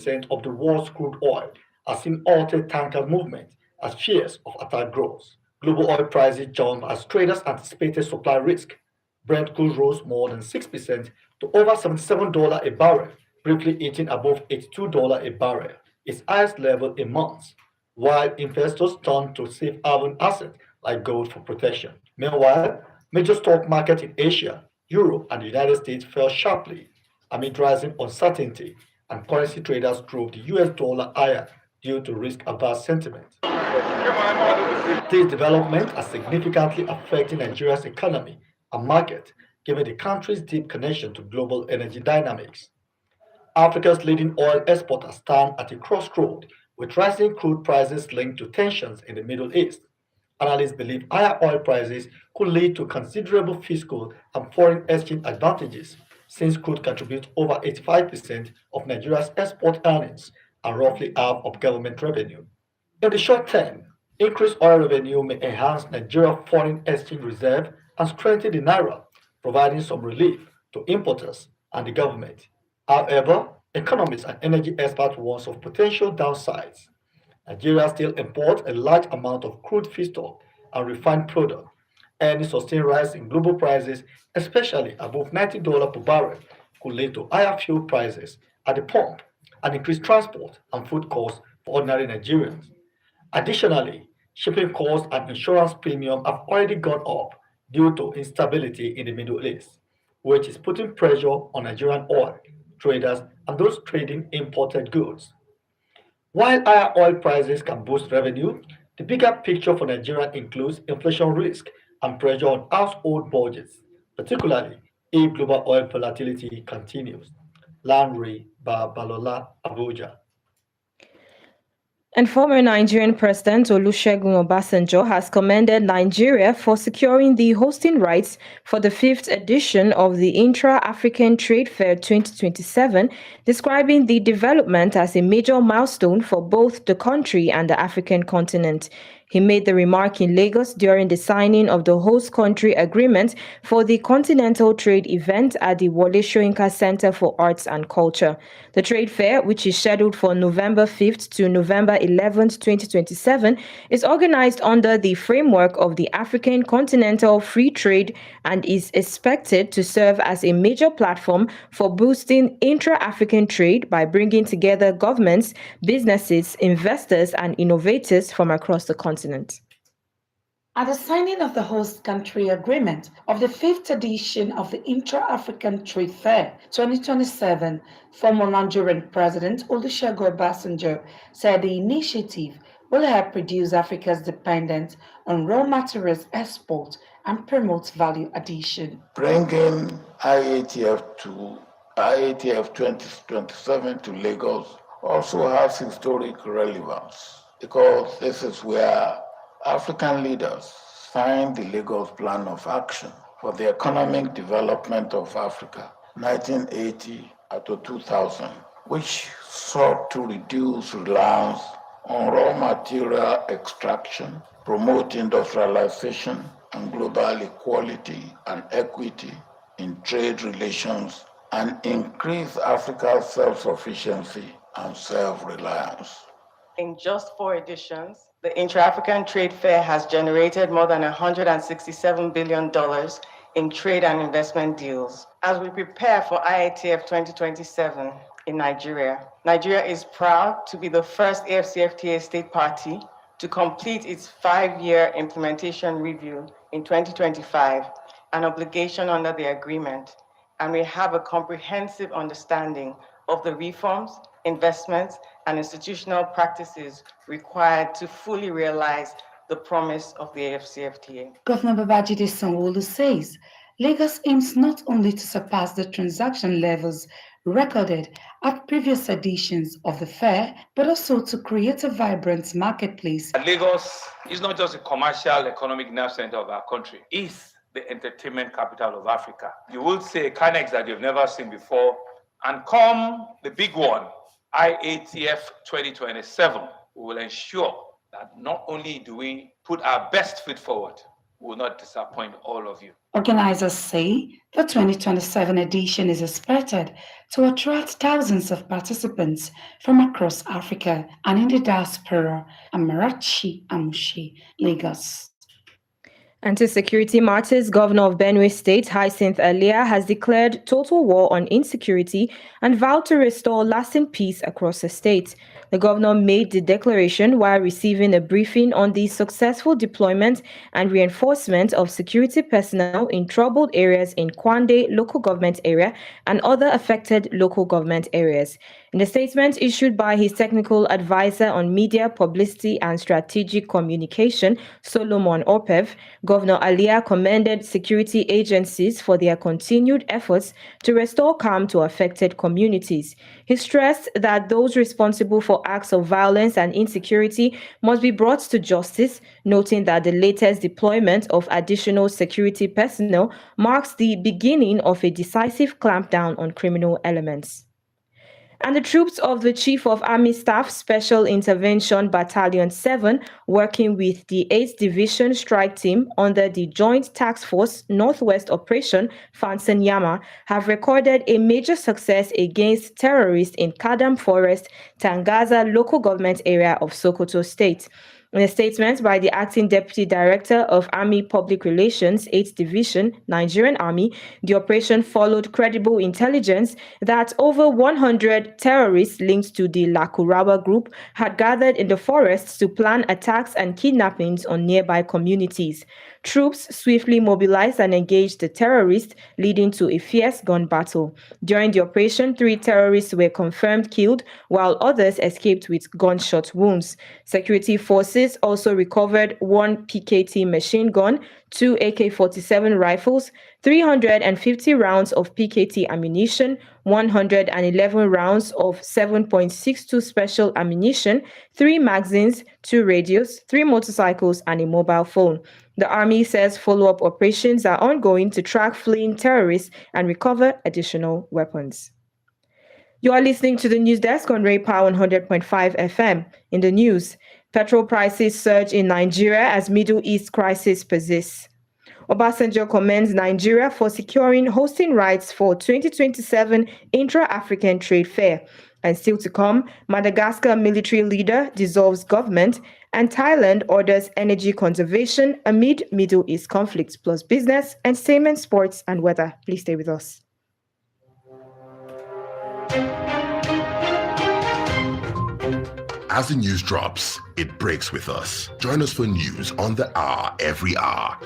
of the world's crude oil has seen altered tanker movement as fears of attack grows. Global oil prices jumped as traders anticipated supply risk. Brent crude rose more than 6% to over $77 a barrel, briefly hitting above $82 a barrel, its highest level in months, while investors turned to safe haven assets like gold for protection. Meanwhile, major stock markets in Asia, Europe, and the United States fell sharply amid rising uncertainty, and currency traders drove the US dollar higher due to risk averse sentiment. This development has significantly affected Nigeria's economy and market, given the country's deep connection to global energy dynamics. Africa's leading oil exporters stand at a crossroad, with rising crude prices linked to tensions in the Middle East. Analysts believe higher oil prices could lead to considerable fiscal and foreign exchange advantages, since crude contributes over 85% of Nigeria's export earnings and roughly half of government revenue. In the short term, increased oil revenue may enhance Nigeria's foreign exchange reserve and strengthen the naira, providing some relief to importers and the government. However, economists and energy experts warn of potential downsides. Nigeria still imports a large amount of crude feedstock and refined product. Any sustained rise in global prices, especially above $90 per barrel, could lead to higher fuel prices at the pump and increased transport and food costs for ordinary Nigerians. Additionally, shipping costs and insurance premiums have already gone up due to instability in the Middle East, which is putting pressure on Nigerian oil traders and those trading imported goods. While higher oil prices can boost revenue, the bigger picture for Nigeria includes inflation risk and pressure on household budgets, particularly if global oil volatility continues. Lanre Babalola, Abuja. And former Nigerian President Olusegun Obasanjo has commended Nigeria for securing the hosting rights for the fifth edition of the Intra-African Trade Fair 2027, describing the development as a major milestone for both the country and the African continent. He made the remark in Lagos during the signing of the host country agreement for the Continental Trade event at the Wole Soyinka Center for Arts and Culture. The trade fair, which is scheduled for November 5th to November 11th, 2027, is organized under the framework of the African Continental Free Trade and is expected to serve as a major platform for boosting intra-African trade by bringing together governments, businesses, investors, and innovators from across the continent. At the signing of the host country agreement of the fifth edition of the Intra-African Trade Fair 2027, former Nigerian President Olusegun Obasanjo said the initiative will help reduce Africa's dependence on raw materials export and promote value addition. Bringing IATF 2027 to Lagos also has historic relevance, because this is where African leaders signed the Lagos Plan of Action for the Economic Development of Africa, 1980 to 2000, which sought to reduce reliance on raw material extraction, promote industrialization and global equality and equity in trade relations, and increase Africa's self-sufficiency and self-reliance. In just 4 editions, the Intra-African Trade Fair has generated more than $167 billion in trade and investment deals. As we prepare for IATF 2027 in Nigeria, Nigeria is proud to be the first AfCFTA state party to complete its 5-year implementation review in 2025, an obligation under the agreement, and we have a comprehensive understanding of the reforms, investments, and institutional practices required to fully realize the promise of the AfCFTA. Governor Babajide Sanwo-Olu says Lagos aims not only to surpass the transaction levels recorded at previous editions of the fair, but also to create a vibrant marketplace. Lagos is not just a commercial economic nerve center of our country, it's the entertainment capital of Africa. You will see a Canex that you've never seen before, and come the big one, IATF 2027, we will ensure that not only do we put our best foot forward, we will not disappoint all of you. Organizers say the 2027 edition is expected to attract thousands of participants from across Africa and in the diaspora. Amarachi Amushi, Lagos. Anti-security matters Governor of Benue State, Hyacinth Alia, has declared total war on insecurity and vowed to restore lasting peace across the state. The governor made the declaration while receiving a briefing on the successful deployment and reinforcement of security personnel in troubled areas in Kwande local government area and other affected local government areas. In a statement issued by his technical advisor on media, publicity, and strategic communication, Solomon Opev, Governor Alia commended security agencies for their continued efforts to restore calm to affected communities. He stressed that those responsible for acts of violence and insecurity must be brought to justice, noting that the latest deployment of additional security personnel marks the beginning of a decisive clampdown on criminal elements. And the troops of the Chief of Army Staff Special Intervention Battalion 7, working with the 8th Division Strike Team under the Joint Task Force Northwest Operation Fansanyama, have recorded a major success against terrorists in Kadam Forest, Tangaza local government area of Sokoto State. In a statement by the Acting Deputy Director of Army Public Relations, 8th Division, Nigerian Army, the operation followed credible intelligence that over 100 terrorists linked to the Lakurawa group had gathered in the forests to plan attacks and kidnappings on nearby communities. Troops swiftly mobilized and engaged the terrorists, leading to a fierce gun battle. During the operation, 3 terrorists were confirmed killed, while others escaped with gunshot wounds. Security forces also recovered 1 PKT machine gun, 2 AK-47 rifles, 350 rounds of PKT ammunition, 111 rounds of 7.62 special ammunition, 3 magazines, 2 radios, 3 motorcycles, and a mobile phone. The Army says follow-up operations are ongoing to track fleeing terrorists and recover additional weapons. You are listening to the News Desk on Ray Power 100.5 FM. In the news, petrol prices surge in Nigeria as Middle East crisis persists. Obasanjo commends Nigeria for securing hosting rights for 2027 Intra-African Trade Fair. And still to come, Madagascar military leader dissolves government, and Thailand orders energy conservation amid Middle East conflicts, plus business, entertainment, sports, and weather. Please stay with us. As the news drops, it breaks with us. Join us for news on the hour every hour.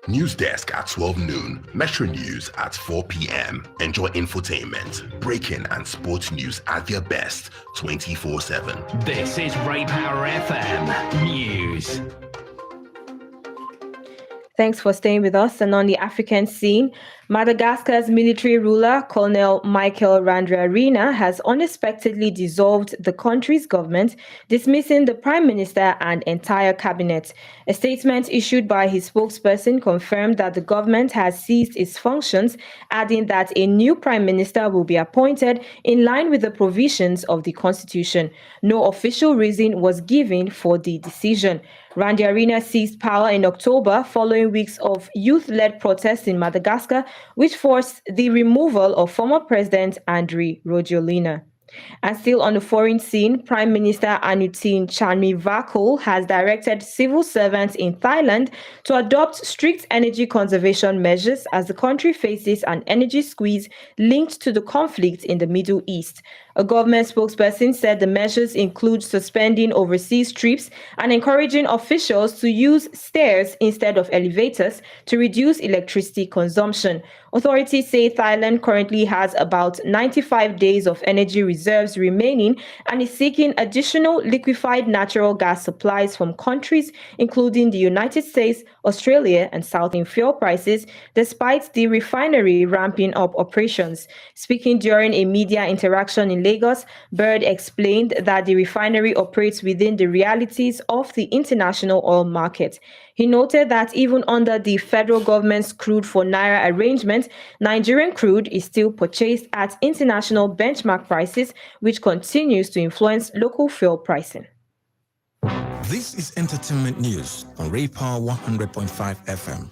News Desk at 12 noon, Metro News at 4 p.m. Enjoy infotainment, breaking and sports news at their best 24/7. This is Ray Power FM News. Thanks for staying with us. And on the African scene, Madagascar's military ruler, Colonel Michael Randrianirina, has unexpectedly dissolved the country's government, dismissing the prime minister and entire cabinet. A statement issued by his spokesperson confirmed that the government has ceased its functions, adding that a new prime minister will be appointed in line with the provisions of the constitution. No official reason was given for the decision. Randrianirina seized power in October following weeks of youth-led protests in Madagascar, which forced the removal of former President Andry Rajoelina. And still on the foreign scene, Prime Minister Anutin Charnvirakul has directed civil servants in Thailand to adopt strict energy conservation measures as the country faces an energy squeeze linked to the conflict in the Middle East. A government spokesperson said the measures include suspending overseas trips and encouraging officials to use stairs instead of elevators to reduce electricity consumption. Authorities say Thailand currently has about 95 days of energy reserves remaining and is seeking additional liquefied natural gas supplies from countries including the United States, Australia, and Southern fuel prices, despite the refinery ramping up operations. Speaking during a media interaction in Lagos, Bird explained that the refinery operates within the realities of the international oil market. He noted that even under the federal government's crude for Naira arrangement, Nigerian crude is still purchased at international benchmark prices, which continues to influence local fuel pricing. This is Entertainment News on Ray Power 100.5 FM.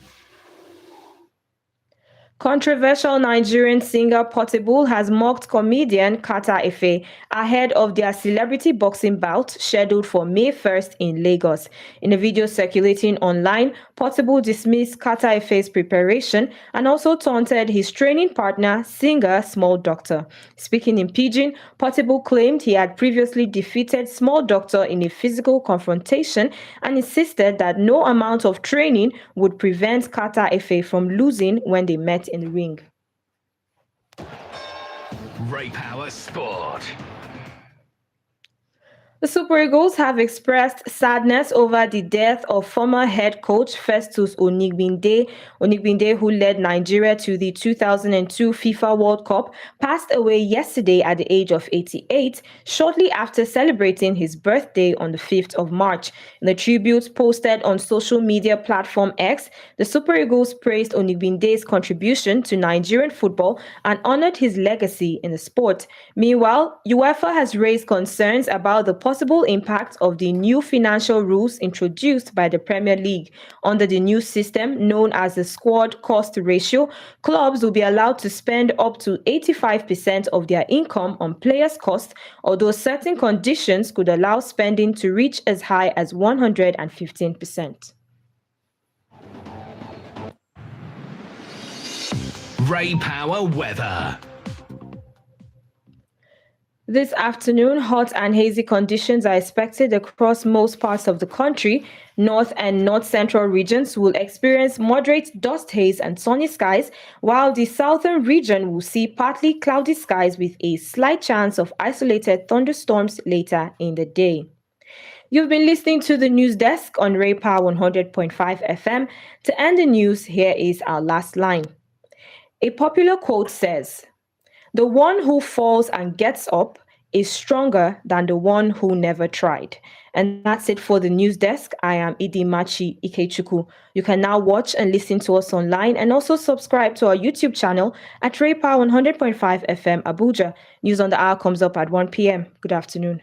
Controversial Nigerian singer Portable has mocked comedian Kata Efe ahead of their celebrity boxing bout scheduled for May 1st in Lagos. In a video circulating online, Portable dismissed Kata Efe's preparation and also taunted his training partner, singer Small Doctor. Speaking in Pidgin, Portable claimed he had previously defeated Small Doctor in a physical confrontation and insisted that no amount of training would prevent Kata Efe from losing when they met in the ring. Ray Power Sport. The Super Eagles have expressed sadness over the death of former head coach Festus Onigbinde, who led Nigeria to the 2002 FIFA World Cup, passed away yesterday at the age of 88, shortly after celebrating his birthday on the 5th of March. In a tribute posted on social media platform X, the Super Eagles praised Onigbinde's contribution to Nigerian football and honored his legacy in the sport. Meanwhile, UEFA has raised concerns about the possible impact of the new financial rules introduced by the Premier League. Under the new system known as the squad cost ratio, clubs will be allowed to spend up to 85% of their income on players' costs, although certain conditions could allow spending to reach as high as 115%. Ray Power weather. This afternoon, hot and hazy conditions are expected across most parts of the country. North and north-central regions will experience moderate dust haze and sunny skies, while the southern region will see partly cloudy skies with a slight chance of isolated thunderstorms later in the day. You've been listening to the news desk on Ray Power 100.5 FM. To end the news, here is our last line. A popular quote says, "The one who falls and gets up is stronger than the one who never tried." And that's it for the news desk. I am Idimachi Ikechukwu. You can now watch and listen to us online and also subscribe to our YouTube channel at Ray Power 100.5 FM Abuja. News on the hour comes up at 1 p.m. Good afternoon.